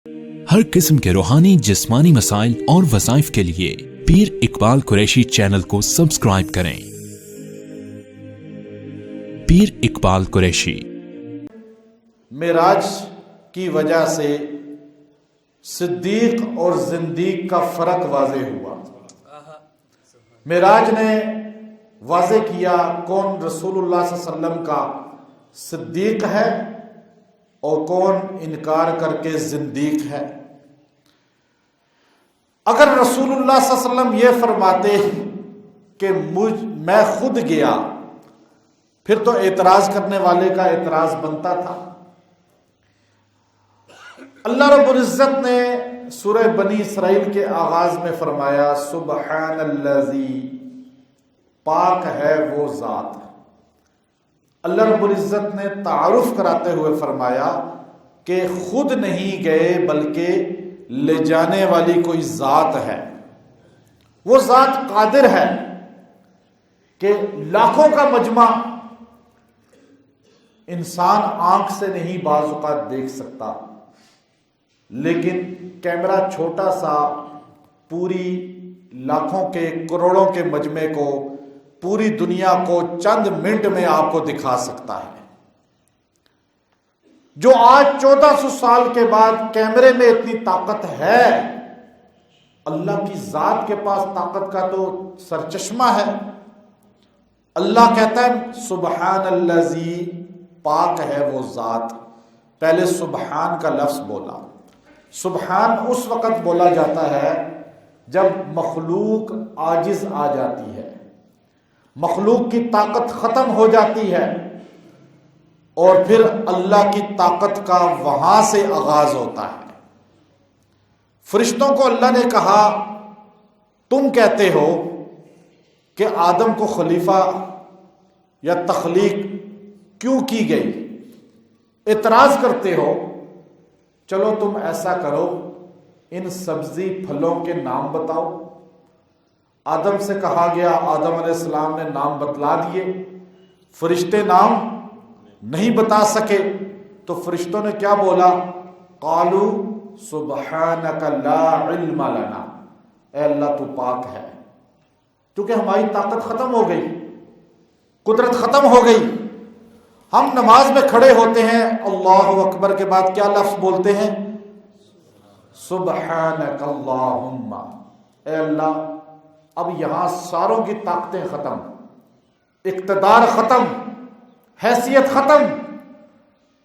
ہر قسم کے روحانی جسمانی مسائل اور وظائف کے لیے پیر اقبال قریشی چینل کو سبسکرائب کریں۔ پیر اقبال قریشی۔ معراج کی وجہ سے صدیق اور زندیق کا فرق واضح ہوا۔ معراج نے واضح کیا کون رسول اللہ صلی اللہ علیہ وسلم کا صدیق ہے اور کون انکار کر کے زندیق ہے۔ اگر رسول اللہ صلی اللہ علیہ وسلم یہ فرماتے کہ میں خود گیا، پھر تو اعتراض کرنے والے کا اعتراض بنتا تھا۔ اللہ رب العزت نے سورہ بنی اسرائیل کے آغاز میں فرمایا سبحان الذی، پاک ہے وہ ذات۔ اللہ رب العزت نے تعارف کراتے ہوئے فرمایا کہ خود نہیں گئے بلکہ لے جانے والی کوئی ذات ہے۔ وہ ذات قادر ہے کہ لاکھوں کا مجمع انسان آنکھ سے نہیں بعض اوقات دیکھ سکتا، لیکن کیمرہ چھوٹا سا پوری لاکھوں کے کروڑوں کے مجمع کو، پوری دنیا کو چند منٹ میں آپ کو دکھا سکتا ہے۔ جو آج 1400 سال کے بعد کیمرے میں اتنی طاقت ہے، اللہ کی ذات کے پاس طاقت کا تو سرچشمہ ہے۔ اللہ کہتا ہے سبحان الذی، پاک ہے وہ ذات۔ پہلے سبحان کا لفظ بولا۔ سبحان اس وقت بولا جاتا ہے جب مخلوق عاجز آ جاتی ہے، مخلوق کی طاقت ختم ہو جاتی ہے، اور پھر اللہ کی طاقت کا وہاں سے آغاز ہوتا ہے۔ فرشتوں کو اللہ نے کہا تم کہتے ہو کہ آدم کو خلیفہ یا تخلیق کیوں کی گئی، اعتراض کرتے ہو، چلو تم ایسا کرو ان سبزی پھلوں کے نام بتاؤ۔ آدم سے کہا گیا، آدم علیہ السلام نے نام بتلا دیے، فرشتے نام نہیں بتا سکے، تو فرشتوں نے کیا بولا؟ قالوا سبحانک لا علم لنا، اے اللہ تو پاک ہے، کیونکہ ہماری طاقت ختم ہو گئی، قدرت ختم ہو گئی۔ ہم نماز میں کھڑے ہوتے ہیں، اللہ اکبر کے بعد کیا لفظ بولتے ہیں؟ سبحانک اللہم، اے اللہ اب یہاں ساروں کی طاقتیں ختم، اقتدار ختم، حیثیت ختم۔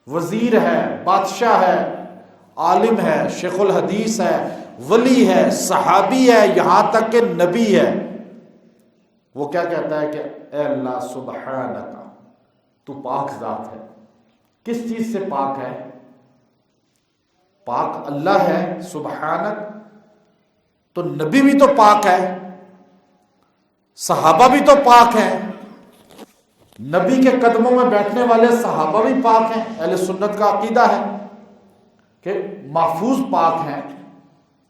وزیر ہے، بادشاہ ہے، عالم ہے، شیخ الحدیث ہے، ولی ہے، صحابی ہے، یہاں تک کہ نبی ہے، وہ کیا کہتا ہے کہ اے اللہ سبحانک، تو پاک ذات ہے۔ کس چیز سے پاک ہے؟ پاک اللہ ہے، سبحانک، تو نبی بھی تو پاک ہے، صحابہ بھی تو پاک ہیں، نبی کے قدموں میں بیٹھنے والے صحابہ بھی پاک ہیں۔ اہل سنت کا عقیدہ ہے کہ محفوظ پاک ہیں،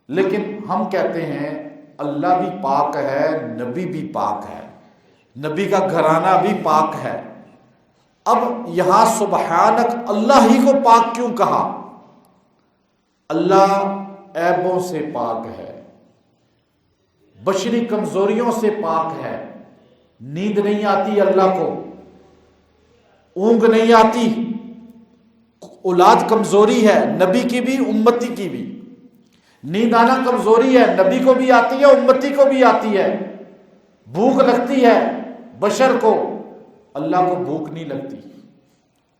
لیکن ہم کہتے ہیں اللہ بھی پاک ہے، نبی بھی پاک ہے، نبی کا گھرانہ بھی پاک ہے۔ اب یہاں سبحانک، اللہ ہی کو پاک کیوں کہا؟ اللہ عیبوں سے پاک ہے، بشری کمزوریوں سے پاک ہے۔ نیند نہیں آتی اللہ کو، اونگ نہیں آتی، اولاد کمزوری ہے، نبی کی بھی امتی کی بھی۔ نیند آنا کمزوری ہے، نبی کو بھی آتی ہے، امتی کو بھی آتی ہے۔ بھوک لگتی ہے بشر کو، اللہ کو بھوک نہیں لگتی۔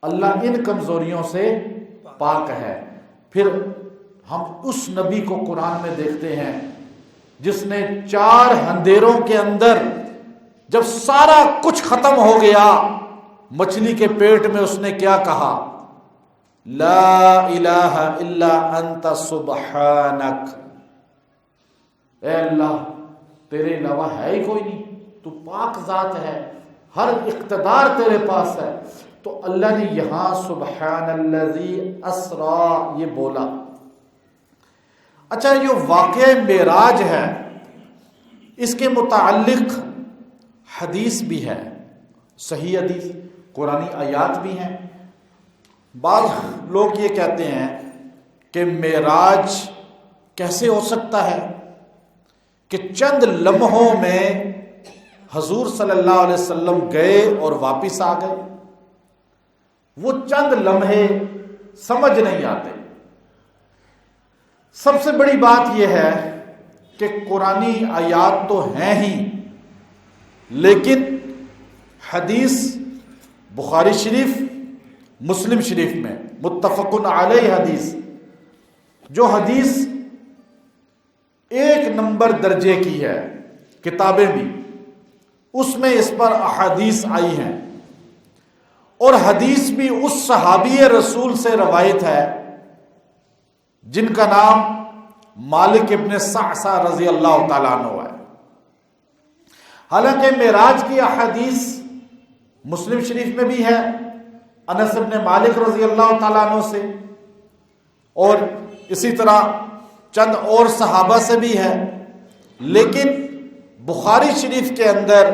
اللہ ان کمزوریوں سے پاک ہے۔ پھر ہم اس نبی کو قرآن میں دیکھتے ہیں جس نے 4 اندھیروں کے اندر جب سارا کچھ ختم ہو گیا، مچھلی کے پیٹ میں اس نے کیا کہا؟ لا الہ الا انت سبحانک، اے اللہ تیرے علاوہ ہے ہی کوئی نہیں، تو پاک ذات ہے، ہر اقتدار تیرے پاس ہے۔ تو اللہ نے یہاں سبحان الذی اسری یہ بولا۔ اچھا، یہ واقعہ معراج ہے، اس کے متعلق حدیث بھی ہے، صحیح حدیث، قرآنی آیات بھی ہیں۔ بعض لوگ یہ کہتے ہیں کہ معراج کیسے ہو سکتا ہے کہ چند لمحوں میں حضور صلی اللہ علیہ وسلم گئے اور واپس آ گئے. وہ چند لمحے سمجھ نہیں آتے. سب سے بڑی بات یہ ہے کہ قرآنی آیات تو ہیں ہی، لیکن حدیث بخاری شریف مسلم شریف میں متفقن علیہ حدیث، جو حدیث ایک نمبر درجے کی ہے، کتابیں بھی اس میں اس پر احادیث آئی ہیں، اور حدیث بھی اس صحابی رسول سے روایت ہے جن کا نام مالک ابن صعصع رضی اللہ تعالیٰ عنہ ہے. حالانکہ معراج کی احادیث مسلم شریف میں بھی ہے انس ابن مالک رضی اللہ تعالیٰ عنہ سے، اور اسی طرح چند اور صحابہ سے بھی ہے، لیکن بخاری شریف کے اندر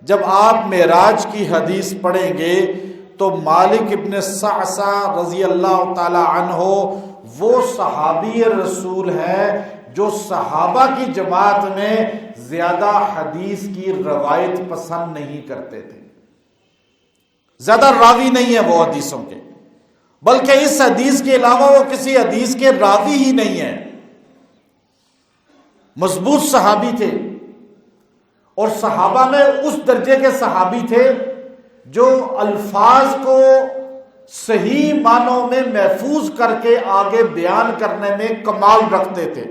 جب آپ معراج کی حدیث پڑھیں گے تو مالک ابن صعصع رضی اللہ تعالی عنہ وہ صحابی رسول ہے جو صحابہ کی جماعت میں زیادہ حدیث کی روایت پسند نہیں کرتے تھے. زیادہ راوی نہیں ہے وہ حدیثوں کے، بلکہ اس حدیث کے علاوہ وہ کسی حدیث کے راوی ہی نہیں ہے. مضبوط صحابی تھے، اور صحابہ میں اس درجے کے صحابی تھے جو الفاظ کو صحیح معنوں میں محفوظ کر کے آگے بیان کرنے میں کمال رکھتے تھے.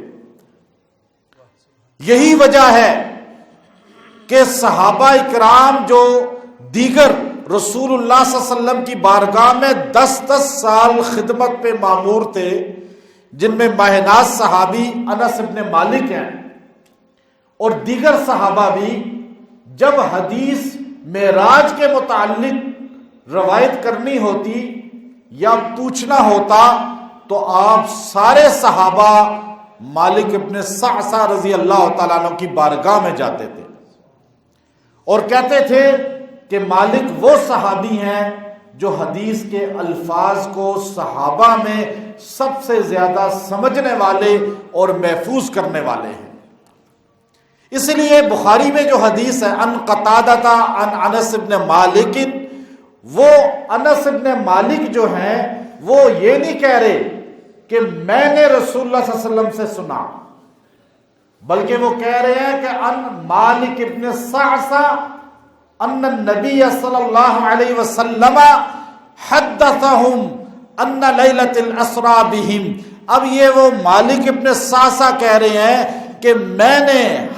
یہی وجہ ہے کہ صحابہ اکرام جو دیگر رسول اللہ صلی اللہ علیہ وسلم کی بارگاہ میں 10 سال خدمت پہ مامور تھے، جن میں ماہناز صحابی انس ابن مالک ہیں اور دیگر صحابہ بھی، جب حدیث معراج کے متعلق روایت کرنی ہوتی یا پوچھنا ہوتا تو آپ سارے صحابہ مالک ابن صعصع رضی اللہ تعالیٰ عنہ کی بارگاہ میں جاتے تھے اور کہتے تھے کہ مالک وہ صحابی ہیں جو حدیث کے الفاظ کو صحابہ میں سب سے زیادہ سمجھنے والے اور محفوظ کرنے والے ہیں. اس لیے بخاری میں جو حدیث ہے ان قتادہ ان انس ابن مالک، وہ انس ابن مالک جو ہیں وہ یہ نہیں کہہ رہے کہ میں نے رسول اللہ صلی اللہ علیہ وسلم سے سنا، بلکہ وہ کہہ رہے ہیں کہ ان مالک ابن صعصع ان النبی صلی اللہ علیہ وسلم حدثهم ان لیلۃ الاسرا بہم. اب یہ وہ مالک ابن صعصع کہہ رہے ہیں کہ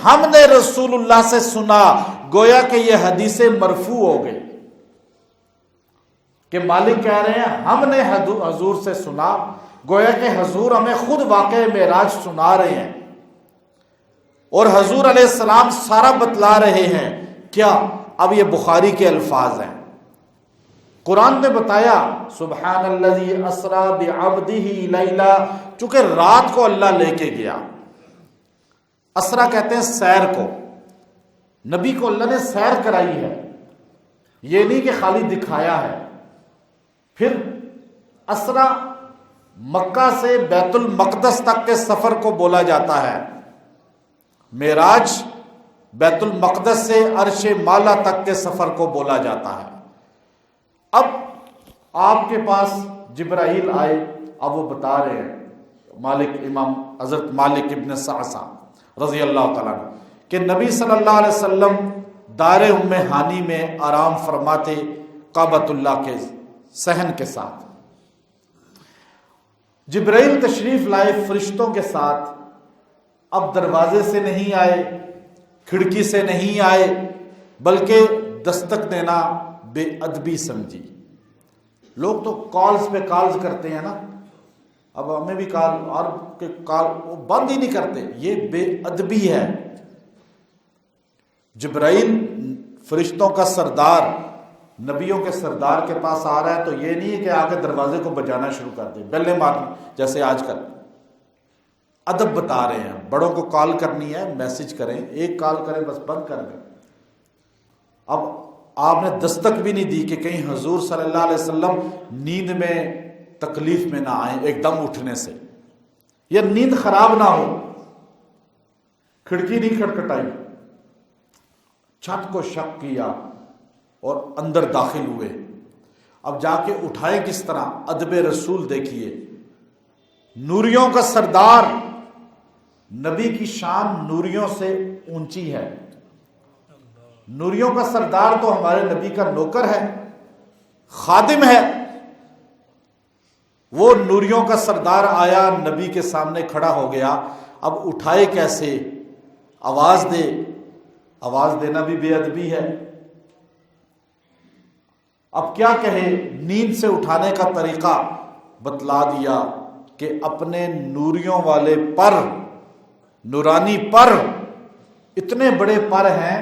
ہم نے رسول اللہ سے سنا، گویا کہ یہ حدیث مرفوع ہو گئی کہ مالک کہہ رہے ہیں ہم نے حضور سے سنا، گویا کہ حضور ہمیں خود واقع معراج سنا رہے ہیں اور حضور علیہ السلام سارا بتلا رہے ہیں. کیا؟ اب یہ بخاری کے الفاظ ہیں. قرآن نے بتایا سبحان الذی اسرا بعبدہ لیلا، چونکہ رات کو اللہ لے کے گیا. اسرا کہتے ہیں سیر کو، نبی کو اللہ نے سیر کرائی ہے، یہ نہیں کہ خالی دکھایا ہے. پھر اسرا مکہ سے بیت المقدس تک کے سفر کو بولا جاتا ہے. معراج بیت المقدس سے عرش مالا تک کے سفر کو بولا جاتا ہے. اب آپ کے پاس جبرائیل آئے، اب وہ بتا رہے ہیں امام حضرت مالک ابن صعصع رضی اللہ تعالیٰ عنہ کہ نبی صلی اللہ علیہ وسلم دار ام ہانی میں آرام فرماتے کعبۃ اللہ کے صحن کے ساتھ. جبرائیل تشریف لائے فرشتوں کے ساتھ. اب دروازے سے نہیں آئے، کھڑکی سے نہیں آئے، بلکہ دستک دینا بے ادبی سمجھی. لوگ تو کالز پہ کالز کرتے ہیں نا، اب ہمیں بھی کال اور کال وہ بند ہی نہیں کرتے، یہ بے ادبی ہے. جبرائیل فرشتوں کا سردار، نبیوں کے سردار کے پاس آ رہا ہے تو یہ نہیں ہے کہ آگے دروازے کو بجانا شروع کر دیں، بیلیں مارنا جیسے آج کل. ادب بتا رہے ہیں، بڑوں کو کال کرنی ہے میسج کریں، ایک کال کریں بس بند کر دیں. اب آپ نے دستک بھی نہیں دی کہ کہیں حضور صلی اللہ علیہ وسلم نیند میں تکلیف میں نہ آئیں ایک دم اٹھنے سے. یا نیند خراب نہ ہو، کھڑکی نہیں کھٹکھٹائی، چھت کو شق کیا اور اندر داخل ہوئے۔ اب جا کے اٹھائے کس طرح؟ ادب رسول دیکھیے، نوریوں کا سردار، نبی کی شان نوریوں سے اونچی ہے۔ نوریوں کا سردار تو ہمارے نبی کا نوکر ہے، خادم ہے۔ وہ نوریوں کا سردار آیا، نبی کے سامنے کھڑا ہو گیا، اب اٹھائے کیسے؟ آواز دے، آواز دینا بھی بے ادبی ہے۔ اب کیا کہے؟ نیند سے اٹھانے کا طریقہ بتلا دیا کہ اپنے نوریوں والے پر، نورانی پر، اتنے بڑے پر ہیں،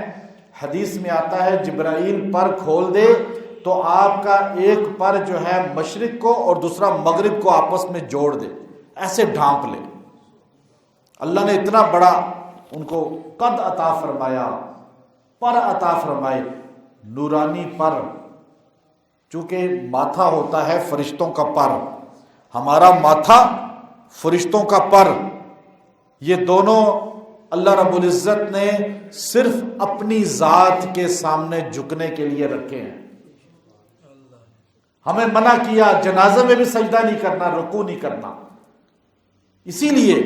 حدیث میں آتا ہے جبرائیل پر کھول دے تو آپ کا ایک پر جو ہے مشرق کو اور دوسرا مغرب کو آپس میں جوڑ دے، ایسے ڈھانپ لے۔ اللہ نے اتنا بڑا ان کو قد عطا فرمایا، پر عطا فرمائے، نورانی پر۔ چونکہ ماتھا ہوتا ہے فرشتوں کا پر، ہمارا ماتھا فرشتوں کا پر، یہ دونوں اللہ رب العزت نے صرف اپنی ذات کے سامنے جھکنے کے لیے رکھے ہیں۔ ہمیں منع کیا جنازے میں بھی سجدہ نہیں کرنا، رکوع نہیں کرنا، اسی لیے۔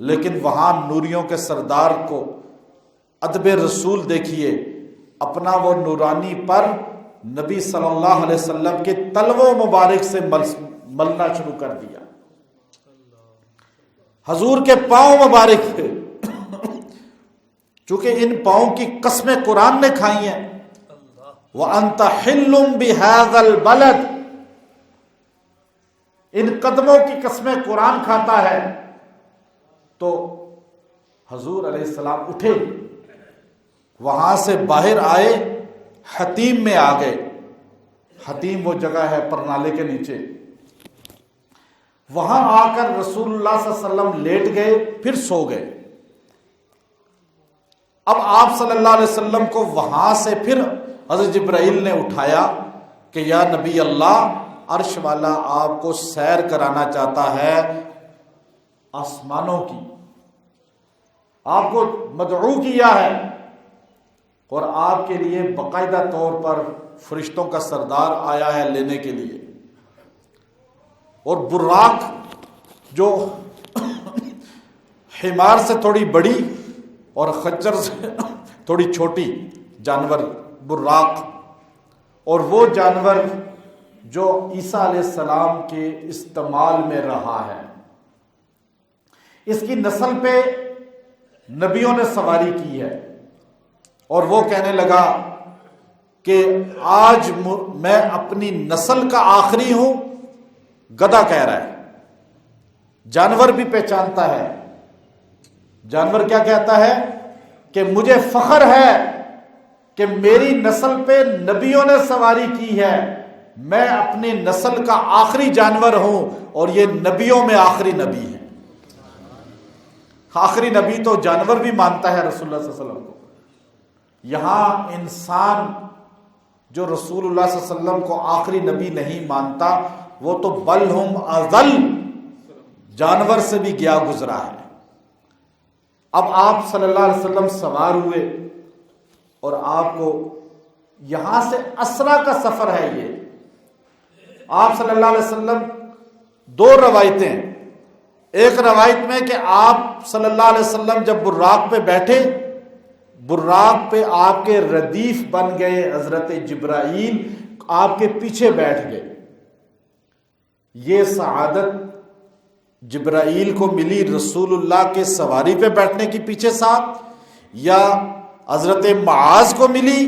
لیکن وہاں نوریوں کے سردار کو ادب رسول دیکھیے، اپنا وہ نورانی پر نبی صلی اللہ علیہ وسلم کے تلووں مبارک سے ملنا شروع کر دیا، حضور کے پاؤں مبارک تھے، چونکہ ان پاؤں کی قسمیں قرآن نے کھائی ہیں۔ وَأَنْتَ حِلٌّ بِهَذَا الْبَلَدِ، ان قدموں کی قسمیں قرآن کھاتا ہے۔ تو حضور علیہ السلام اٹھے، وہاں سے باہر آئے، حتیم میں آ گئے۔ حتیم وہ جگہ ہے پرنالے کے نیچے، وہاں آ کر رسول اللہ صلی اللہ علیہ وسلم لیٹ گئے، پھر سو گئے۔ اب آپ صلی اللہ علیہ وسلم کو وہاں سے پھر حضرت جبرائیل نے اٹھایا کہ یا نبی اللہ، عرش والا آپ کو سیر کرانا چاہتا ہے آسمانوں کی، آپ کو مدعو کیا ہے، اور آپ کے لیے باقاعدہ طور پر فرشتوں کا سردار آیا ہے لینے کے لیے۔ اور براق جو حمار سے تھوڑی بڑی اور خچر سے تھوڑی چھوٹی جانور، براق، اور وہ جانور جو عیسیٰ علیہ السلام کے استعمال میں رہا ہے، اس کی نسل پہ نبیوں نے سواری کی ہے۔ اور وہ کہنے لگا کہ آج میں اپنی نسل کا آخری ہوں، گدھا کہہ رہا ہے، جانور بھی پہچانتا ہے۔ جانور کیا کہتا ہے کہ مجھے فخر ہے کہ میری نسل پہ نبیوں نے سواری کی ہے، میں اپنی نسل کا آخری جانور ہوں، اور یہ نبیوں میں آخری نبی ہے۔ آخری نبی تو جانور بھی مانتا ہے رسول اللہ صلی اللہ علیہ وسلم کو، یہاں انسان جو رسول اللہ صلی اللہ علیہ وسلم کو آخری نبی نہیں مانتا، وہ تو بل ہم اضل، جانور سے بھی گیا گزرا ہے۔ اب آپ صلی اللہ علیہ وسلم سوار ہوئے، اور آپ کو یہاں سے اسرا کا سفر ہے۔ یہ آپ صلی اللہ علیہ وسلم، دو روایتیں، ایک روایت میں کہ آپ صلی اللہ علیہ وسلم جب براق پہ بیٹھے، براق پہ آپ کے ردیف بن گئے حضرت جبرائیل، آپ کے پیچھے بیٹھ گئے۔ یہ سعادت جبرائیل کو ملی رسول اللہ کے سواری پہ بیٹھنے کی پیچھے ساتھ، یا حضرت معاذ کو ملی،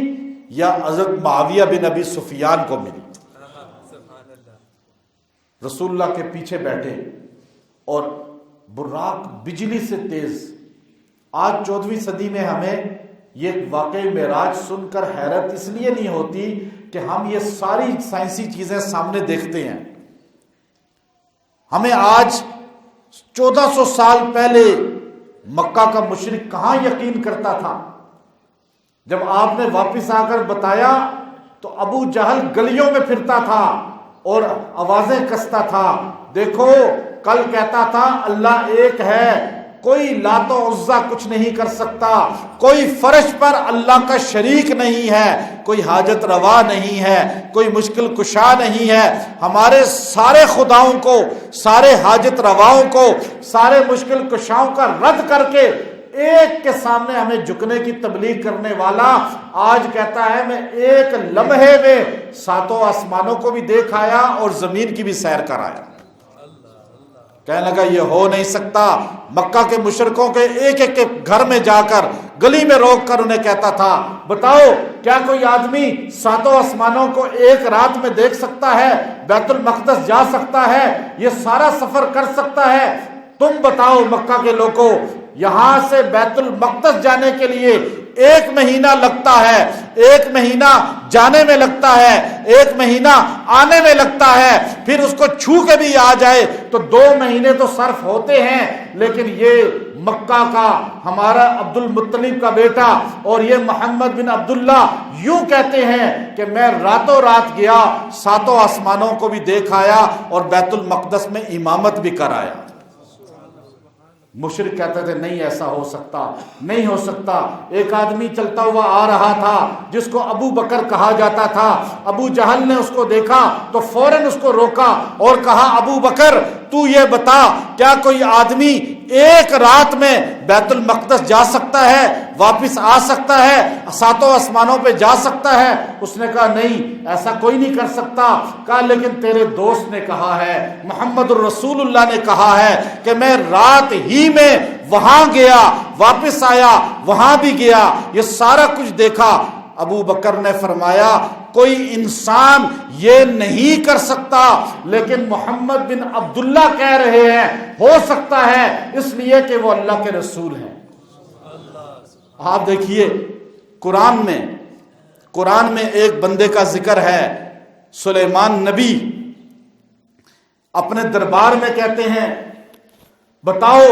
یا حضرت معاویہ بن ابی سفیان کو ملی؟ رسول اللہ کے پیچھے بیٹھے، اور براق بجلی سے تیز۔ آج 14ویں صدی میں ہمیں یہ واقعی معراج سن کر حیرت اس لیے نہیں ہوتی کہ ہم یہ ساری سائنسی چیزیں سامنے دیکھتے ہیں۔ ہمیں آج 1400 سال پہلے مکہ کا مشرک کہاں یقین کرتا تھا؟ جب آپ نے واپس آ کر بتایا تو ابو جہل گلیوں میں پھرتا تھا اور آوازیں کستا تھا، دیکھو کل کہتا تھا اللہ ایک ہے، کوئی لات و عزا کچھ نہیں کر سکتا، کوئی فرش پر اللہ کا شریک نہیں ہے، کوئی حاجت روا نہیں ہے، کوئی مشکل کشا نہیں ہے۔ ہمارے سارے خداؤں کو، سارے حاجت رواؤں کو، سارے مشکل کشاؤں کا رد کر کے ایک کے سامنے ہمیں جھکنے کی تبلیغ کرنے والا آج کہتا ہے میں ایک لمحے میں ساتوں آسمانوں کو بھی دیکھ آیا اور زمین کی بھی سیر کر آیا۔ کہنے لگا یہ ہو نہیں سکتا۔ مکہ کے مشرکوں کے ایک ایک کے گھر میں جا کر گلی میں روک کر انہیں کہتا تھا بتاؤ کیا کوئی آدمی ساتوں آسمانوں کو ایک رات میں دیکھ سکتا ہے، بیت المقدس جا سکتا ہے، یہ سارا سفر کر سکتا ہے؟ تم بتاؤ مکہ کے لوگوں، یہاں سے بیت المقدس جانے کے لیے 1 مہینہ لگتا ہے، 1 مہینہ جانے میں لگتا ہے، 1 مہینہ آنے میں لگتا ہے، پھر اس کو چھو کے بھی آ جائے تو 2 مہینے تو صرف ہوتے ہیں، لیکن یہ مکہ کا ہمارا عبد المطلب کا بیٹا اور یہ محمد بن عبداللہ یوں کہتے ہیں کہ میں راتوں رات گیا، ساتوں آسمانوں کو بھی دیکھ آیا اور بیت المقدس میں امامت بھی کر آیا۔ مشرک کہتے تھے نہیں ایسا ہو سکتا، نہیں ہو سکتا۔ ایک آدمی چلتا ہوا آ رہا تھا جس کو ابو بکر کہا جاتا تھا، ابو جہل نے اس کو دیکھا تو فوراً اس کو روکا اور کہا ابو بکر تو یہ بتا کیا کوئی آدمی ایک رات میں بیت المقدس جا سکتا ہے، واپس آ سکتا ہے، ساتوں آسمانوں پہ جا سکتا ہے؟ اس نے کہا نہیں ایسا کوئی نہیں کر سکتا۔ کہا لیکن تیرے دوست نے کہا ہے، محمد الرسول اللہ نے کہا ہے کہ میں رات ہی میں وہاں گیا، واپس آیا، وہاں بھی گیا، یہ سارا کچھ دیکھا۔ ابو بکر نے فرمایا کوئی انسان یہ نہیں کر سکتا، لیکن محمد بن عبداللہ کہہ رہے ہیں ہو سکتا ہے، اس لیے کہ وہ اللہ کے رسول ہیں۔ آپ دیکھیے قرآن میں ایک بندے کا ذکر ہے، سلیمان نبی اپنے دربار میں کہتے ہیں بتاؤ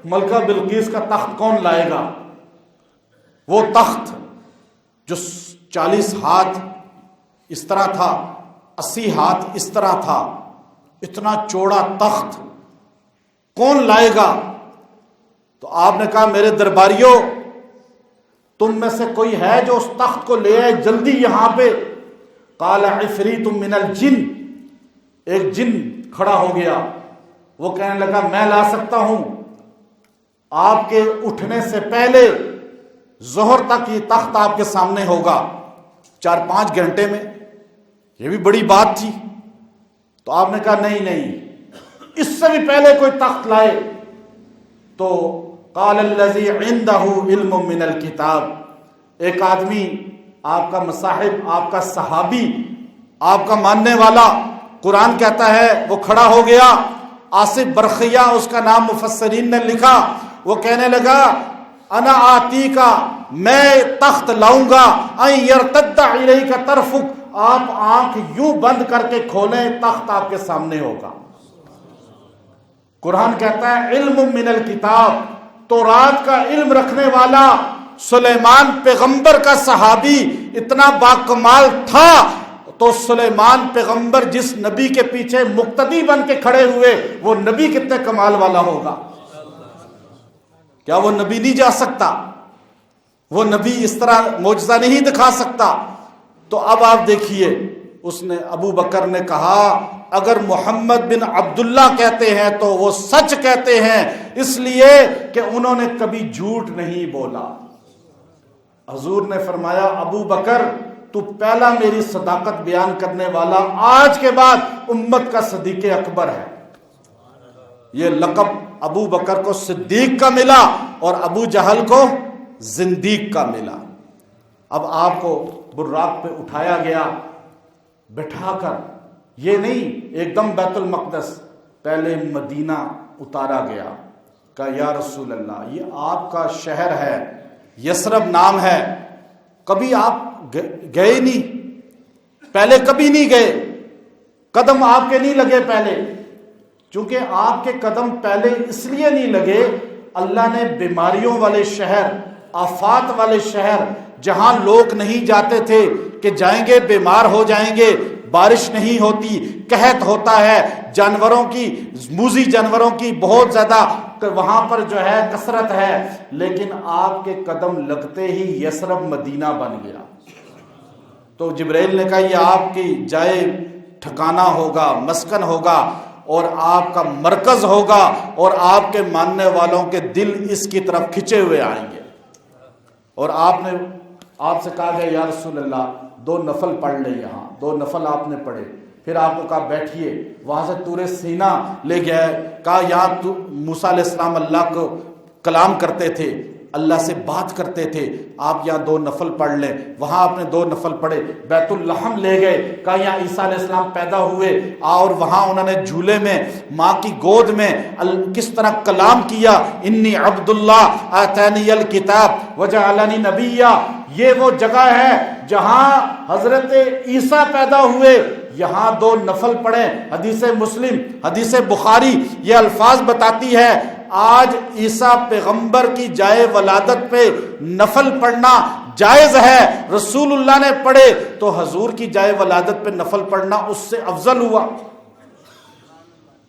ملکہ بلقیس کا تخت کون لائے گا؟ وہ تخت جو 40 ہاتھ اس طرح تھا، 80 ہاتھ اس طرح تھا، اتنا چوڑا تخت کون لائے گا؟ تو آپ نے کہا میرے درباریوں تم میں سے کوئی ہے جو اس تخت کو لے آئے جلدی یہاں پہ؟ قال عفریت من الجن، ایک جن کھڑا ہو گیا، وہ کہنے لگا میں لا سکتا ہوں، آپ کے اٹھنے سے پہلے ظہر تک یہ تخت آپ کے سامنے ہوگا، 4-5 گھنٹے میں۔ یہ بھی بڑی بات تھی۔ تو آپ نے کہا نہیں اس سے بھی پہلے کوئی تخت لائے۔ تو قال الذی عنده علم من الکتاب، ایک آدمی آپ کا مصاحب، آپ کا صحابی، آپ کا ماننے والا، قرآن کہتا ہے وہ کھڑا ہو گیا، آصف برخیہ اس کا نام مفسرین نے لکھا، وہ کہنے لگا انا آتی کا، میں تخت لاؤں گا، ان یرتد الیک طرفک، آپ آنکھ یوں بند کر کے کھولیں تخت آپ کے سامنے ہوگا۔ قرآن کہتا ہے علم من الکتاب، تورات کا علم رکھنے والا سلیمان پیغمبر کا صحابی اتنا باکمال تھا، تو سلیمان پیغمبر جس نبی کے پیچھے مقتدی بن کے کھڑے ہوئے وہ نبی کتنے کمال والا ہوگا؟ کیا وہ نبی نہیں جا سکتا؟ وہ نبی اس طرح معجزہ نہیں دکھا سکتا؟ تو اب آپ دیکھیے اس نے ابو بکر نے کہا اگر محمد بن عبداللہ کہتے ہیں تو وہ سچ کہتے ہیں، اس لیے کہ انہوں نے کبھی جھوٹ نہیں بولا۔ حضور نے فرمایا ابو بکر تو پہلا میری صداقت بیان کرنے والا آج کے بعد امت کا صدیق اکبر ہے۔ یہ لقب ابو بکر کو صدیق کا ملا اور ابو جہل کو زندیق کا ملا۔ اب آپ کو براق پہ اٹھایا گیا، بٹھا کر، یہ نہیں ایک دم بیت المقدس، پہلے مدینہ اتارا گیا، کہا یا رسول اللہ یہ آپ کا شہر ہے، یثرب نام ہے، کبھی آپ گئے نہیں، پہلے کبھی نہیں گئے، قدم آپ کے نہیں لگے پہلے، چونکہ آپ کے قدم پہلے اس لیے نہیں لگے، اللہ نے بیماریوں والے شہر، آفات والے شہر، جہاں لوگ نہیں جاتے تھے کہ جائیں گے بیمار ہو جائیں گے، بارش نہیں ہوتی، قحط ہوتا ہے، جانوروں کی، موذی جانوروں کی بہت زیادہ وہاں پر جو ہے کثرت ہے، لیکن آپ کے قدم لگتے ہی یثرب مدینہ بن گیا۔ تو جبرائیل نے کہا یہ آپ کی جائے ٹھکانہ ہوگا، مسکن ہوگا، اور آپ کا مرکز ہوگا، اور آپ کے ماننے والوں کے دل اس کی طرف کھنچے ہوئے آئیں گے۔ اور آپ سے کہا گیا یا رسول اللہ 2 نفل پڑھ لیں، یہاں 2 نفل آپ نے پڑھے، پھر آپ کو کہا بیٹھیے، وہاں سے طور سینا لے گیا، کہا یہاں موسیٰ علیہ السلام اللہ کو کلام کرتے تھے، اللہ سے بات کرتے تھے، آپ یہاں 2 نفل پڑھ لیں، وہاں آپ نے 2 نفل پڑھے۔ بیت اللحم لے گئے، کہا یہاں عیسیٰ علیہ السلام پیدا ہوئے، اور وہاں انہوں نے جھولے میں ماں کی گود میں کس طرح کلام کیا، انی عبداللہ آتانی الکتاب وجعلنی نبیا۔ یہ وہ جگہ ہے جہاں حضرت عیسیٰ پیدا ہوئے، یہاں 2 نفل پڑھیں۔ حدیث مسلم، حدیث بخاری یہ الفاظ بتاتی ہے، آج عیسیٰ پیغمبر کی جائے ولادت پہ نفل پڑھنا جائز ہے، رسول اللہ نے پڑھے تو حضور کی جائے ولادت پہ نفل پڑھنا اس سے افضل ہوا۔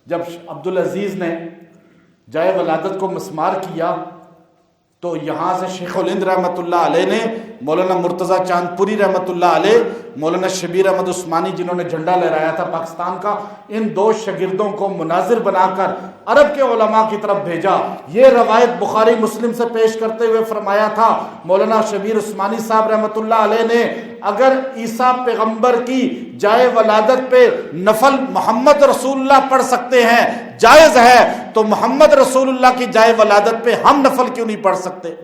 جب عبدالعزیز نے جائے ولادت کو مسمار کیا تو یہاں سے شیخ الہند رحمۃ اللہ علیہ نے، مولانا مرتضیٰ چاند پوری رحمۃ اللہ علیہ، مولانا شبیر احمد عثمانی جنہوں نے جھنڈا لہرایا تھا پاکستان کا، ان 2 شاگردوں کو مناظر بنا کر عرب کے علماء کی طرف بھیجا۔ یہ روایت بخاری مسلم سے پیش کرتے ہوئے فرمایا تھا مولانا شبیر عثمانی صاحب رحمۃ اللہ علیہ نے، اگر عیسیٰ پیغمبر کی جائے ولادت پہ نفل محمد رسول اللہ پڑھ سکتے ہیں، جائز ہے، تو محمد رسول اللہ کی جائے ولادت پہ ہم نفل کیوں نہیں پڑھ سکتے؟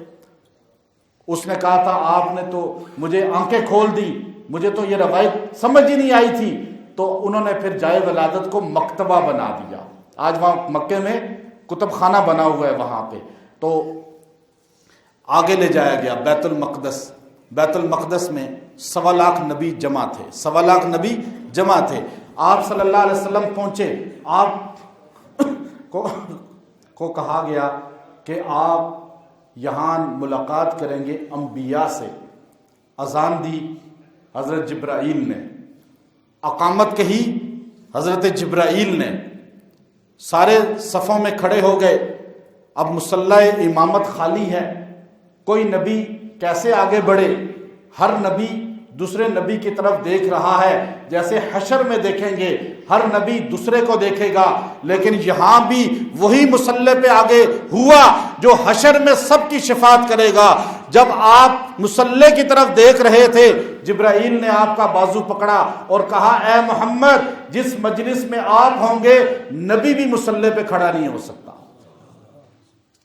اس نے کہا تھا آپ نے تو مجھے آنکھیں کھول دی، مجھے تو یہ روایت سمجھ ہی نہیں آئی تھی۔ تو انہوں نے پھر جائے ولادت کو مکتبہ بنا دیا، آج وہاں مکے میں کتب خانہ بنا ہوا ہے وہاں پہ۔ تو آگے لے جایا گیا بیت المقدس، بیت المقدس میں 1.25 لاکھ نبی جمع تھے، 1.25 لاکھ نبی جمع تھے۔ آپ صلی اللہ علیہ وسلم پہنچے، آپ کو کہا گیا کہ آپ یہاں ملاقات کریں گے انبیاء سے۔ اذان دی حضرت جبرائیل نے، اقامت کہی حضرت جبرائیل نے، سارے صفوں میں کھڑے ہو گئے۔ اب مصلی امامت خالی ہے، کوئی نبی کیسے آگے بڑھے؟ ہر نبی دوسرے نبی کی طرف دیکھ رہا ہے، جیسے حشر میں دیکھیں گے ہر نبی دوسرے کو دیکھے گا، لیکن یہاں بھی وہی مصلی پہ آگے ہوا جو حشر میں سب کی شفاعت کرے گا۔ جب آپ مصلی کی طرف دیکھ رہے تھے، جبرائیل نے آپ کا بازو پکڑا اور کہا اے محمد، جس مجلس میں آپ ہوں گے نبی بھی مصلی پہ کھڑا نہیں ہو سکتا،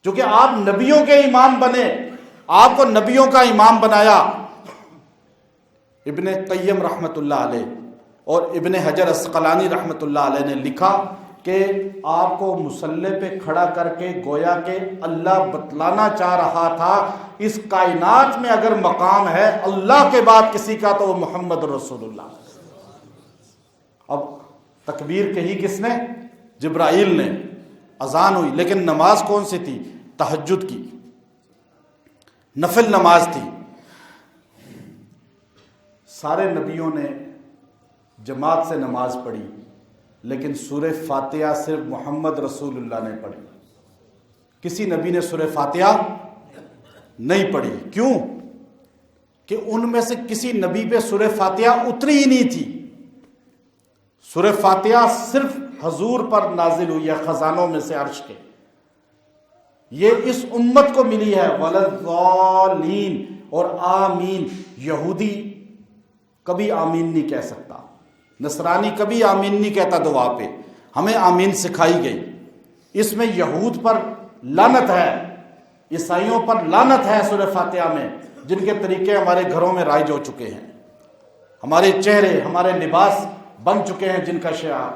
کیونکہ آپ نبیوں کے امام بنے، آپ کو نبیوں کا امام بنایا۔ ابن قیم رحمۃ اللہ علیہ اور ابن حجر اسقلانی رحمۃ اللہ علیہ نے لکھا کہ آپ کو مصلی پہ کھڑا کر کے گویا کہ اللہ بتلانا چاہ رہا تھا اس کائنات میں اگر مقام ہے اللہ کے بعد کسی کا تو وہ محمد رسول اللہ۔ اب تکبیر کہی کس نے؟ جبرائیل نے۔ اذان ہوئی، لیکن نماز کون سی تھی؟ تہجد کی، نفل نماز تھی۔ سارے نبیوں نے جماعت سے نماز پڑھی، لیکن سورہ فاتحہ صرف محمد رسول اللہ نے پڑھی، کسی نبی نے سورہ فاتحہ نہیں پڑھی۔ کیوں؟ کہ ان میں سے کسی نبی پہ سورہ فاتحہ اتری ہی نہیں تھی۔ سورہ فاتحہ صرف حضور پر نازل ہوئی ہے خزانوں میں سے عرش کے، یہ اس امت کو ملی ہے۔ وَلَضَّالِّينَ اور آمین، یہودی کبھی آمین نہیں کہہ سکتا، نصرانی کبھی آمین نہیں کہتا دعا پہ، ہمیں آمین سکھائی گئی۔ اس میں یہود پر لعنت ہے، عیسائیوں پر لعنت ہے سورہ فاتحہ میں، جن کے طریقے ہمارے گھروں میں رائج ہو چکے ہیں، ہمارے چہرے ہمارے لباس بن چکے ہیں جن کا شعار،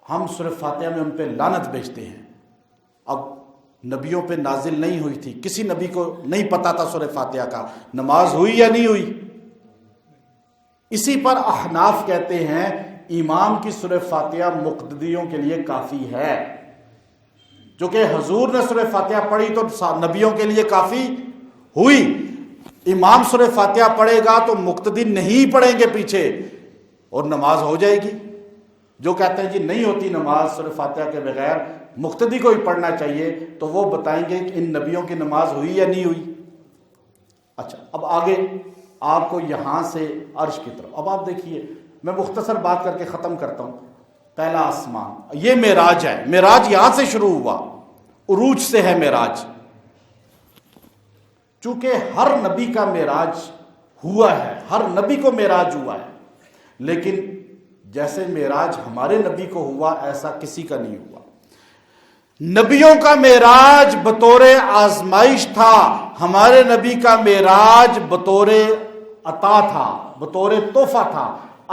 ہم سورہ فاتحہ میں ان پہ لعنت بھیجتے ہیں۔ اب نبیوں پہ نازل نہیں ہوئی تھی، کسی نبی کو نہیں پتا تھا سورہ فاتحہ کا، نماز ہوئی یا نہیں ہوئی۔ اسی پر احناف کہتے ہیں امام کی سورہ فاتحہ مقتدیوں کے لیے کافی ہے، جو کہ حضور نے سورہ فاتحہ پڑھی تو نبیوں کے لیے کافی ہوئی۔ امام سورہ فاتحہ پڑھے گا تو مقتدی نہیں پڑھیں گے پیچھے، اور نماز ہو جائے گی. جو کہتے ہیں جی نہیں ہوتی نماز سورہ فاتحہ کے بغیر، مقتدی کو ہی پڑھنا چاہیے، تو وہ بتائیں گے کہ ان نبیوں کی نماز ہوئی یا نہیں ہوئی. اچھا اب آگے آپ کو یہاں سے عرش کی طرف، اب آپ دیکھیے میں مختصر بات کر کے ختم کرتا ہوں. پہلا آسمان، یہ معراج ہے. معراج یہاں سے شروع ہوا، عروج سے ہے معراج. چونکہ ہر نبی کا معراج ہوا ہے، ہر نبی کو معراج ہوا ہے، لیکن جیسے معراج ہمارے نبی کو ہوا ایسا کسی کا نہیں ہوا. نبیوں کا معراج بطور آزمائش تھا، ہمارے نبی کا معراج بطور عطا تھا، بطور تحفہ تھا.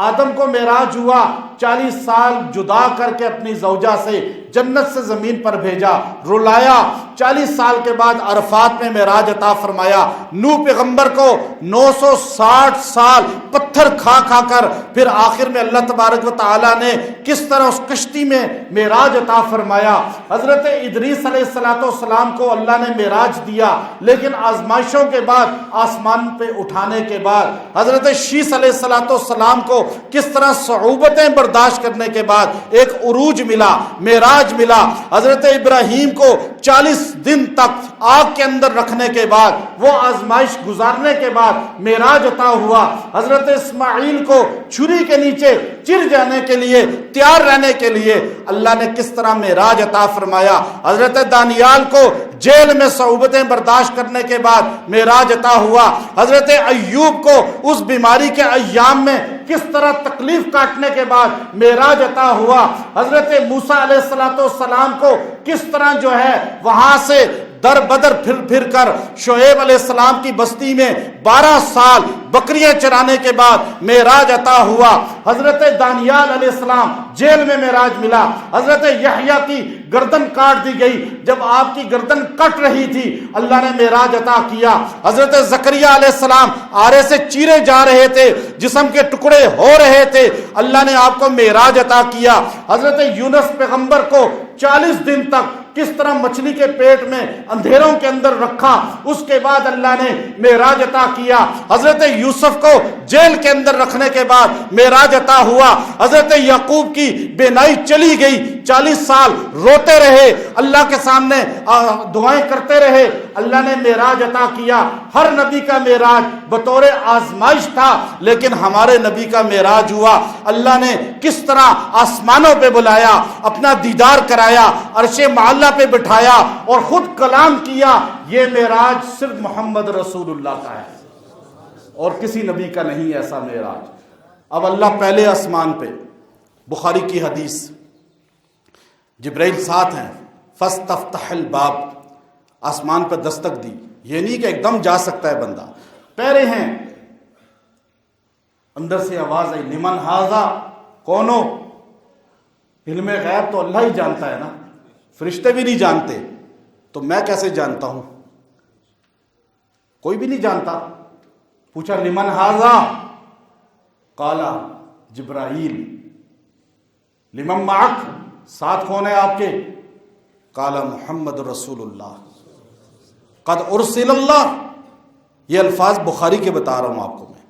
آدم کو معراج ہوا، 40 سال جدا کر کے اپنی زوجہ سے جنت سے زمین پر بھیجا، رلایا. 40 سال کے بعد عرفات میں معراج عطا فرمایا. نوح پیغمبر کو 960 سال پتھر کھا کھا کر پھر آخر میں اللہ تبارک و تعالی نے کس طرح اس کشتی میں معراج عطا فرمایا. حضرت ادریس علیہ السلام کو اللہ نے معراج دیا، لیکن آزمائشوں کے بعد آسمان پہ اٹھانے کے بعد حضرت شیس علیہ السلام کو کس طرح صعوبتیں برداشت کرنے کے بعد ایک عروج ملا، معراج ملا. حضرت ابراہیم کو 40 دن تک آگ کے اندر رکھنے کے بعد، وہ آزمائش گزارنے کے بعد معراج عطا ہوا. حضرت اسماعیل کو چھری کے نیچے چر جانے کے لیے، تیار رہنے کے لیے اللہ نے کس طرح معراج عطا فرمایا. حضرت دانیال کو جیل میں صعوبتیں برداشت کرنے کے بعد معراج عطا ہوا. حضرت ایوب کو اس بیماری کے ایام میں کس طرح تکلیف کاٹنے کے بعد معراج عطا ہوا. حضرت موسیٰ علیہ السلام کو کس طرح جو ہے وہاں سے در بدر پھر کر شعیب علیہ السلام کی بستی میں 12 سال بکریاں چرانے کے بعد معراج عطا ہوا. حضرت دانیال علیہ السلام جیل میں معراج ملا. حضرت یحییٰ کی گردن کاٹ دی گئی، جب آپ کی گردن کٹ رہی تھی اللہ نے معراج عطا کیا. حضرت زکریا علیہ السلام آرے سے چیرے جا رہے تھے، جسم کے ٹکڑے ہو رہے تھے، اللہ نے آپ کو معراج عطا کیا. حضرت یونس پیغمبر کو 40 دن تک کس طرح مچھلی کے پیٹ میں اندھیروں کے اندر رکھا، اس کے بعد اللہ نے معراج عطا کیا. حضرت یوسف کو جیل کے اندر رکھنے کے بعد معراج عطا ہوا. حضرت یعقوب کی بینائی چلی گئی، 40 سال روتے رہے، اللہ کے سامنے دعائیں کرتے رہے، اللہ نے معراج عطا کیا. ہر نبی کا معراج بطور آزمائش تھا، لیکن ہمارے نبی کا معراج ہوا. اللہ نے کس طرح آسمانوں پہ بلایا، اپنا دیدار کرایا، عرش معلیٰ پہ بٹھایا اور خود کلام کیا. یہ معراج صرف محمد رسول اللہ کا ہے اور کسی نبی کا نہیں ایسا معراج. اب اللہ پہلے آسمان پہ، بخاری کی حدیث، جبرائیل ساتھ ہیں، فاستفتح الباب، آسمان پہ دستک دی. یہ نہیں کہ ایک دم جا سکتا ہے بندہ، پیرے ہیں. اندر سے آواز آئی، لمن ھذا، کون ہو؟ علم غیب تو اللہ ہی جانتا ہے نا، فرشتے بھی نہیں جانتے، تو میں کیسے جانتا ہوں؟ کوئی بھی نہیں جانتا. پوچھا لمن ھذا، قال جبرائیل. لمن معک، ساتھ کون ہے آپ کے؟ قال محمد رسول اللہ. قد ارسل اللہ، یہ الفاظ بخاری کے بتا رہا ہوں آپ کو میں.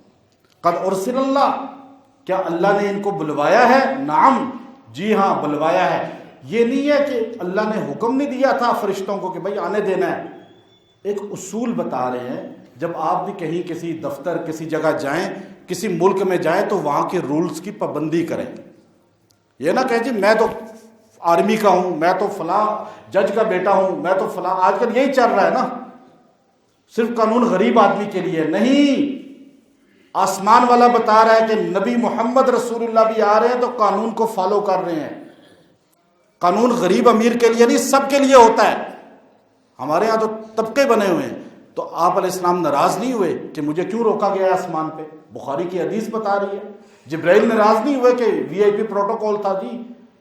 قد ارسل اللہ، کیا اللہ نے ان کو بلوایا ہے؟ نعم، جی ہاں بلوایا ہے. یہ نہیں ہے کہ اللہ نے حکم نہیں دیا تھا فرشتوں کو کہ بھائی آنے دینا ہے. ایک اصول بتا رہے ہیں، جب آپ بھی کہیں کسی دفتر کسی جگہ جائیں، کسی ملک میں جائیں تو وہاں کے رولز کی پابندی کریں. یہ نہ کہیں جی میں تو آرمی کا ہوں، میں تو فلاں جج کا بیٹا ہوں، میں تو فلاں. آج کل یہی چل رہا ہے نا، صرف قانون غریب آدمی کے لیے نہیں. آسمان والا بتا رہا ہے کہ نبی محمد رسول اللہ بھی آ رہے ہیں تو قانون کو فالو کر رہے ہیں. قانون غریب امیر کے لیے نہیں، سب کے لیے ہوتا ہے. ہمارے ہاں تو طبقے بنے ہوئے ہیں. تو آپ علیہ السلام ناراض نہیں ہوئے کہ مجھے کیوں روکا گیا آسمان پہ؟ بخاری کی حدیث بتا رہی ہے. جبرائیل ناراض نہیں ہوئے کہ وی آئی پی پروٹوکول تھا جی،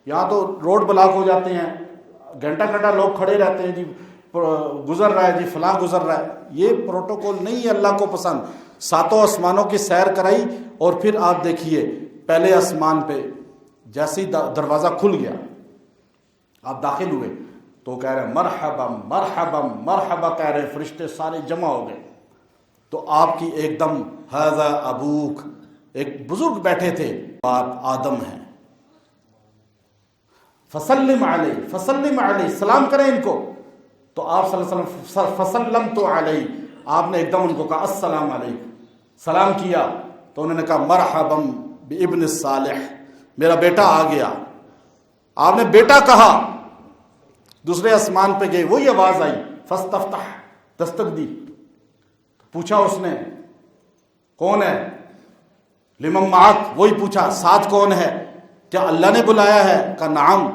یہاں تو روڈ بلاک ہو جاتے ہیں، گھنٹہ گھنٹہ لوگ کھڑے رہتے ہیں، جی گزر رہا ہے، جی فلاں گزر رہا ہے. یہ پروٹوکول نہیں ہے اللہ کو پسند. 7 آسمانوں کی سیر کرائی اور پھر آپ دیکھیے پہلے آسمان پہ جیسے ہی دروازہ کھل گیا، آپ داخل ہوئے تو کہہ رہے ہیں مرحبا مرحبا مرحبا، کہہ رہے فرشتے سارے جمع ہو گئے. تو آپ کی ایک دم ھذا ابوک، ایک بزرگ بیٹھے تھے، باپ آدم ہیں، فسلم علیہ، سلام کریں ان کو. تو آپ صلی اللہ علیہ وسلم فسلمت علیہ، آپ نے ایک دم ان کو کہا السلام علیکم، سلام کیا. تو انہوں نے کہا مرحبا بابن الصالح، میرا بیٹا آ گیا. آپ نے بیٹا کہا، دوسرے آسمان پہ گئے، وہی آواز آئی فاستفتح، دستک دی. پوچھا اس نے کون ہے؟ لمن معک، وہی پوچھا ساتھ کون ہے؟ کیا اللہ نے بلایا ہے؟ کہا نعم.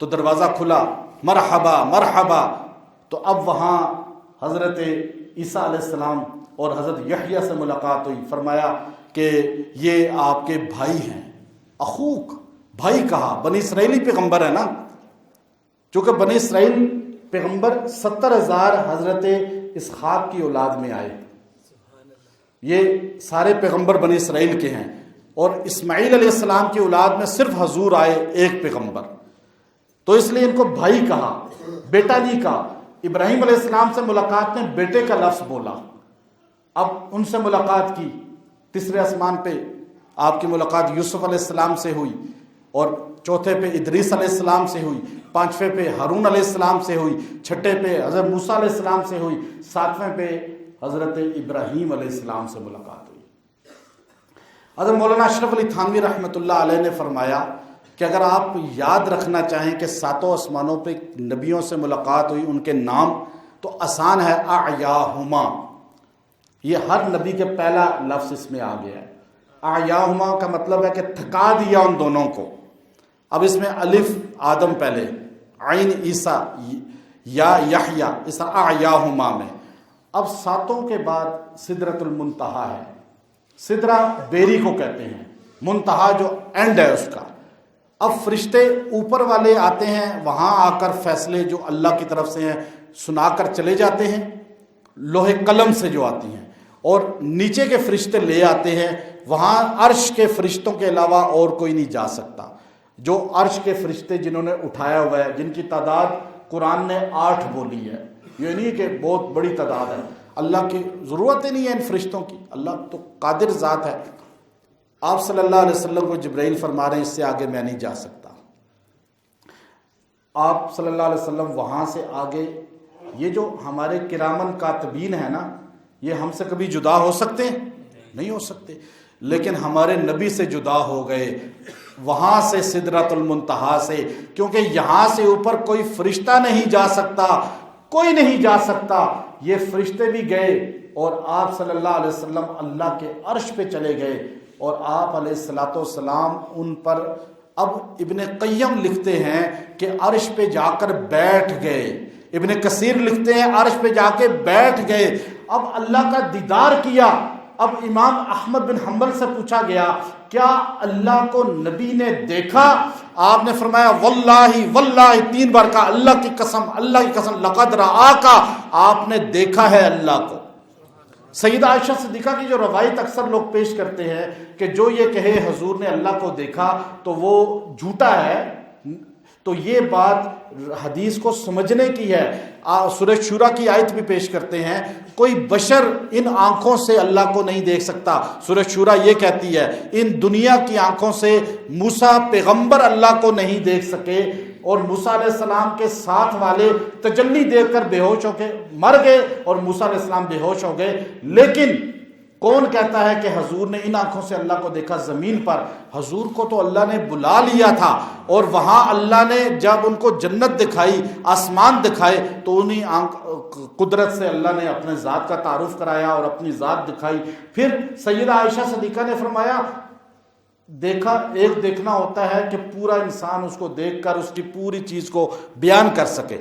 تو دروازہ کھلا، مرحبا مرحبا. تو اب وہاں حضرت عیسیٰ علیہ السلام اور حضرت یحییٰ سے ملاقات ہوئی. فرمایا کہ یہ آپ کے بھائی ہیں، اخوک، بھائی کہا. بنی اسرائیلی پیغمبر ہے نا، چونکہ بنی اسرائیل پیغمبر 70,000 حضرت اسحاق کی اولاد میں آئے. یہ سارے پیغمبر بنی اسرائیل کے ہیں، اور اسماعیل علیہ السلام کی اولاد میں صرف حضور آئے ایک پیغمبر. تو اس لیے ان کو بھائی کہا، بیٹا نہیں کہا. ابراہیم علیہ السلام سے ملاقات میں بیٹے کا لفظ بولا. اب ان سے ملاقات کی، تیسرے آسمان پہ آپ کی ملاقات یوسف علیہ السلام سے ہوئی، اور چوتھے پہ ادریس علیہ السلام سے ہوئی، پانچویں پہ ہارون علیہ السلام سے ہوئی، چھٹے پہ حضرت موسیٰ علیہ السلام سے ہوئی، ساتویں پہ حضرت ابراہیم علیہ السلام سے ملاقات ہوئی. حضرت مولانا اشرف علی تھانوی رحمۃ اللہ علیہ نے فرمایا کہ اگر آپ یاد رکھنا چاہیں کہ ساتوں آسمانوں پہ نبیوں سے ملاقات ہوئی، ان کے نام، تو آسان ہے اعیاہما. یہ ہر نبی کے پہلا لفظ اس میں آ گیا ہے. اعیاہما کا مطلب ہے کہ تھکا دیا ان دونوں کو. اب اس میں الف آدم پہلے، عین عیسیٰ، یا یحییٰ، اس طرح اعیاہما میں. اب ساتوں کے بعد سدرۃ المنتہا ہے. سدرہ بیری کو کہتے ہیں، منتہا جو اینڈ ہے اس کا. اب فرشتے اوپر والے آتے ہیں، وہاں آ کر فیصلے جو اللہ کی طرف سے ہیں سنا کر چلے جاتے ہیں، لوح قلم سے جو آتی ہیں. اور نیچے کے فرشتے لے آتے ہیں، وہاں عرش کے فرشتوں کے علاوہ اور کوئی نہیں جا سکتا. جو عرش کے فرشتے جنہوں نے اٹھایا ہوا ہے، جن کی تعداد قرآن نے 8 بولی ہے. یہ نہیں کہ بہت بڑی تعداد ہے، اللہ کی ضرورت ہی نہیں ہے ان فرشتوں کی، اللہ تو قادر ذات ہے. آپ صلی اللہ علیہ وسلم کو جبرائیل فرما رہے ہیں اس سے آگے میں نہیں جا سکتا. آپ صلی اللہ علیہ وسلم وہاں سے آگے، یہ جو ہمارے کرامن کاتبین ہیں نا، یہ ہم سے کبھی جدا ہو سکتے ہیں؟ نہیں ہو سکتے. لیکن ہمارے نبی سے جدا ہو گئے وہاں سے سدرۃ المنتہا سے، کیونکہ یہاں سے اوپر کوئی فرشتہ نہیں جا سکتا، کوئی نہیں جا سکتا. یہ فرشتے بھی گئے اور آپ صلی اللہ علیہ وسلم اللہ کے عرش پہ چلے گئے، اور آپ علیہ الصلوۃ والسلام ان پر. اب ابن قیم لکھتے ہیں کہ عرش پہ جا کر بیٹھ گئے. ابن کثیر لکھتے ہیں عرش پہ جا کے بیٹھ گئے. اب اللہ کا دیدار کیا. اب امام احمد بن حنبل سے پوچھا گیا کیا اللہ کو نبی نے دیکھا؟ آپ نے فرمایا واللہ واللہ 3 بار کہا، اللہ کی قسم لقد رآک، آپ نے دیکھا ہے اللہ کو. سیدہ عائشہ صدیقہ کی جو روایت اکثر لوگ پیش کرتے ہیں کہ جو یہ کہے حضور نے اللہ کو دیکھا تو وہ جھوٹا ہے، تو یہ بات حدیث کو سمجھنے کی ہے. سورہ شورا کی آیت بھی پیش کرتے ہیں، کوئی بشر ان آنکھوں سے اللہ کو نہیں دیکھ سکتا. سورہ شورا یہ کہتی ہے ان دنیا کی آنکھوں سے موسیٰ پیغمبر اللہ کو نہیں دیکھ سکے، اور موسیٰ علیہ السلام کے ساتھ والے تجلی دیکھ کر بے ہوش ہو کے مر گئے، اور موسیٰ علیہ السلام بے ہوش ہو گئے. لیکن کون کہتا ہے کہ حضور نے ان آنکھوں سے اللہ کو دیکھا زمین پر؟ حضور کو تو اللہ نے بلا لیا تھا، اور وہاں اللہ نے جب ان کو جنت دکھائی، آسمان دکھائے، تو انہی قدرت سے اللہ نے اپنے ذات کا تعارف کرایا اور اپنی ذات دکھائی. پھر سیدہ عائشہ صدیقہ نے فرمایا دیکھا، ایک دیکھنا ہوتا ہے کہ پورا انسان اس کو دیکھ کر اس کی پوری چیز کو بیان کر سکے،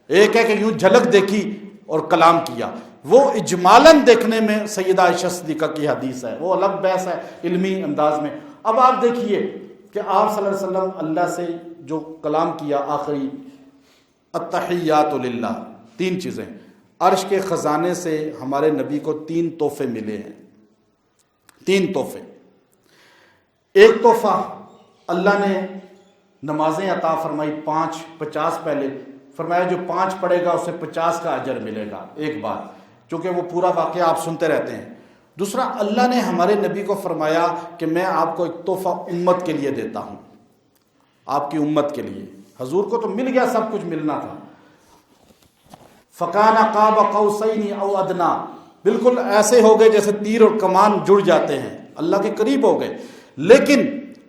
ایک ہے کہ یوں جھلک دیکھی اور کلام کیا. وہ اجمالاً دیکھنے میں سیدہ عائشہ صدیقہ کی حدیث ہے، وہ الگ بحث ہے علمی انداز میں. اب آپ دیکھیے کہ آپ صلی اللہ علیہ وسلم اللہ سے جو کلام کیا آخری، التحیات للہ، 3 چیزیں. عرش کے خزانے سے ہمارے نبی کو 3 تحفے ملے ہیں. 3 تحفے. ایک تحفہ اللہ نے نمازیں عطا فرمائی 5 50 پہلے فرمایا جو 5 پڑھے گا اسے 50 کا اجر ملے گا. ایک بات، چونکہ وہ پورا واقعہ آپ سنتے رہتے ہیں. دوسرا اللہ نے ہمارے نبی کو فرمایا کہ میں آپ کو ایک تحفہ امت کے لیے دیتا ہوں، آپ کی امت کے لیے۔ حضور کو تو مل گیا، سب کچھ ملنا تھا۔ فَكَانَ قَابَ قَوْسَيْنِ أَوْ أَدْنَىٰ، بالکل ایسے ہو گئے جیسے تیر اور کمان جڑ جاتے ہیں، اللہ کے قریب ہو گئے۔ لیکن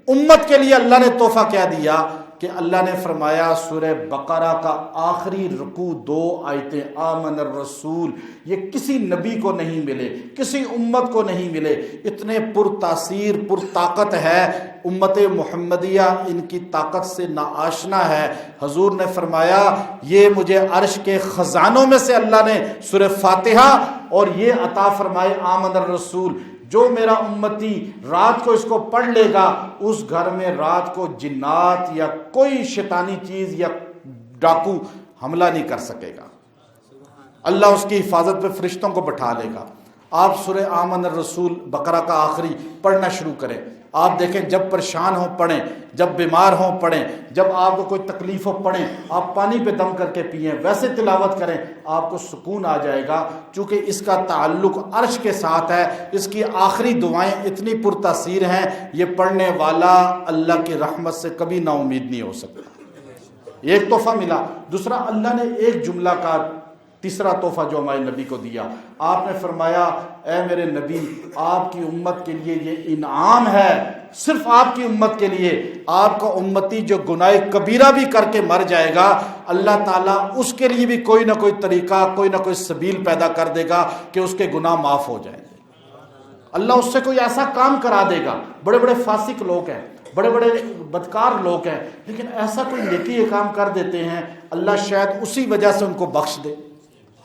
امت کے لیے اللہ نے تحفہ کیا دیا کہ اللہ نے فرمایا، سورہ بقرہ کا آخری رکوع 2 آیتیں، آمن الرسول، یہ کسی نبی کو نہیں ملے، کسی امت کو نہیں ملے، اتنے پر تاثیر پر طاقت ہے امت محمدیہ، ان کی طاقت سے ناآشنا ہے۔ حضور نے فرمایا یہ مجھے عرش کے خزانوں میں سے اللہ نے سورہ فاتحہ اور یہ عطا فرمائے، آمن الرسول، جو میرا امتی رات کو اس کو پڑھ لے گا، اس گھر میں رات کو جنات یا کوئی شیطانی چیز یا ڈاکو حملہ نہیں کر سکے گا، اللہ اس کی حفاظت پہ فرشتوں کو بٹھا لے گا۔ آپ سورہ آمن الرسول بقرہ کا آخری پڑھنا شروع کریں، آپ دیکھیں جب پریشان ہوں پڑھیں، جب بیمار ہوں پڑھیں، جب آپ کو کوئی تکلیف ہو پڑھیں، آپ پانی پہ دم کر کے پئیں، ویسے تلاوت کریں، آپ کو سکون آ جائے گا، چونکہ اس کا تعلق عرش کے ساتھ ہے۔ اس کی آخری دعائیں اتنی پرتاثیر ہیں، یہ پڑھنے والا اللہ کی رحمت سے کبھی نا امید نہیں ہو سکتا۔ ایک تحفہ ملا۔ دوسرا، اللہ نے ایک جملہ کا تیسرا تحفہ جو ہمارے نبی کو دیا، آپ نے فرمایا اے میرے نبی، آپ کی امت کے لیے یہ انعام ہے، صرف آپ کی امت کے لیے، آپ کا امتی جو گناہ کبیرہ بھی کر کے مر جائے گا، اللہ تعالیٰ اس کے لیے بھی کوئی نہ کوئی طریقہ، کوئی نہ کوئی سبیل پیدا کر دے گا کہ اس کے گناہ معاف ہو جائیں گے۔ اللہ اس سے کوئی ایسا کام کرا دے گا، بڑے بڑے فاسق لوگ ہیں، بڑے بڑے بدکار لوگ ہیں، لیکن ایسا کوئی نیکی یہ کام کر دیتے ہیں، اللہ شاید اسی وجہ سے ان کو بخش دے۔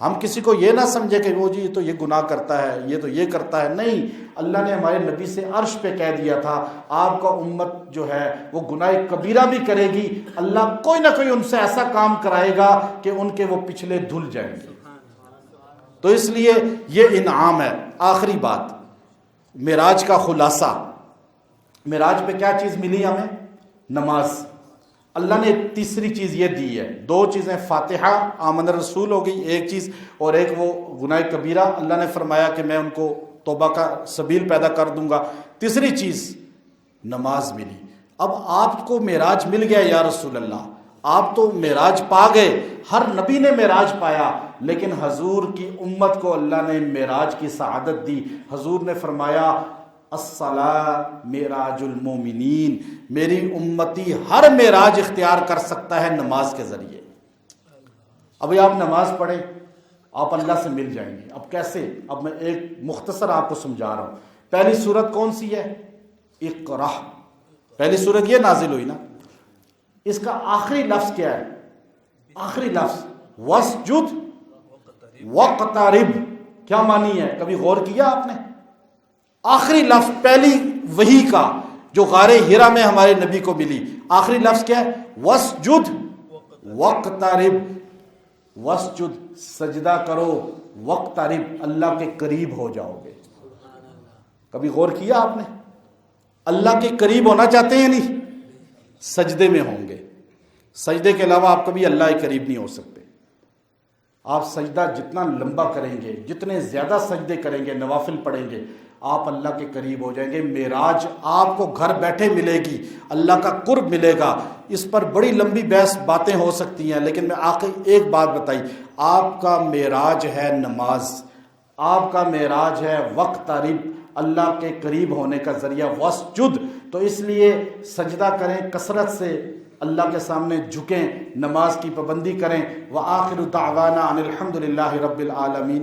ہم کسی کو یہ نہ سمجھے کہ وہ جی یہ تو یہ گناہ کرتا ہے، یہ تو یہ کرتا ہے، نہیں، اللہ نے ہمارے نبی سے عرش پہ کہہ دیا تھا آپ کا امت جو ہے وہ گناہ کبیرہ بھی کرے گی، اللہ کوئی نہ کوئی ان سے ایسا کام کرائے گا کہ ان کے وہ پچھلے دھل جائیں گے۔ تو اس لیے یہ انعام ہے۔ آخری بات، معراج کا خلاصہ۔ معراج پہ کیا چیز ملی ہمیں؟ نماز۔ اللہ نے تیسری چیز یہ دی ہے، 2 چیزیں، فاتحہ آمن الرسول ہو گئی ایک چیز، اور ایک وہ گناہ کبیرہ، اللہ نے فرمایا کہ میں ان کو توبہ کا سبیل پیدا کر دوں گا۔ تیسری چیز نماز ملی۔ اب آپ کو معراج مل گیا یا رسول اللہ، آپ تو معراج پا گئے، ہر نبی نے معراج پایا، لیکن حضور کی امت کو اللہ نے معراج کی سعادت دی۔ حضور نے فرمایا الصلاۃ معراج المومنین، میری امتی ہر معراج اختیار کر سکتا ہے نماز کے ذریعے۔ ابھی آپ نماز پڑھیں، آپ اللہ سے مل جائیں گے۔ اب کیسے؟ اب میں ایک مختصر آپ کو سمجھا رہا ہوں۔ پہلی سورت کون سی ہے؟ اقرأ، پہلی سورت یہ نازل ہوئی نا، اس کا آخری لفظ کیا ہے؟ آخری لفظ واسجد واقترب، کیا معنی ہے؟ کبھی غور کیا آپ نے؟ آخری لفظ پہلی وحی کا جو غار ہرا میں ہمارے نبی کو ملی، آخری لفظ کیا ہے؟ واسجد واقترب، واسجد سجدہ کرو، واقترب اللہ کے قریب ہو جاؤ گے۔ کبھی غور کیا آپ نے؟ اللہ کے قریب ہونا چاہتے ہیں نہیں، سجدے میں ہوں گے۔ سجدے کے علاوہ آپ کبھی اللہ کے قریب نہیں ہو سکتے۔ آپ سجدہ جتنا لمبا کریں گے، جتنے زیادہ سجدے کریں گے، نوافل پڑھیں گے، آپ اللہ کے قریب ہو جائیں گے۔ معراج آپ کو گھر بیٹھے ملے گی، اللہ کا قرب ملے گا۔ اس پر بڑی لمبی بحث باتیں ہو سکتی ہیں، لیکن میں آخر ایک بات بتائی، آپ کا معراج ہے نماز، آپ کا معراج ہے واقترب، اللہ کے قریب ہونے کا ذریعہ، واسجد، تو اس لیے سجدہ کریں، کثرت سے اللہ کے سامنے جھکیں، نماز کی پابندی کریں۔ وآخر دعوانا ان الحمد للہ رب العالمین۔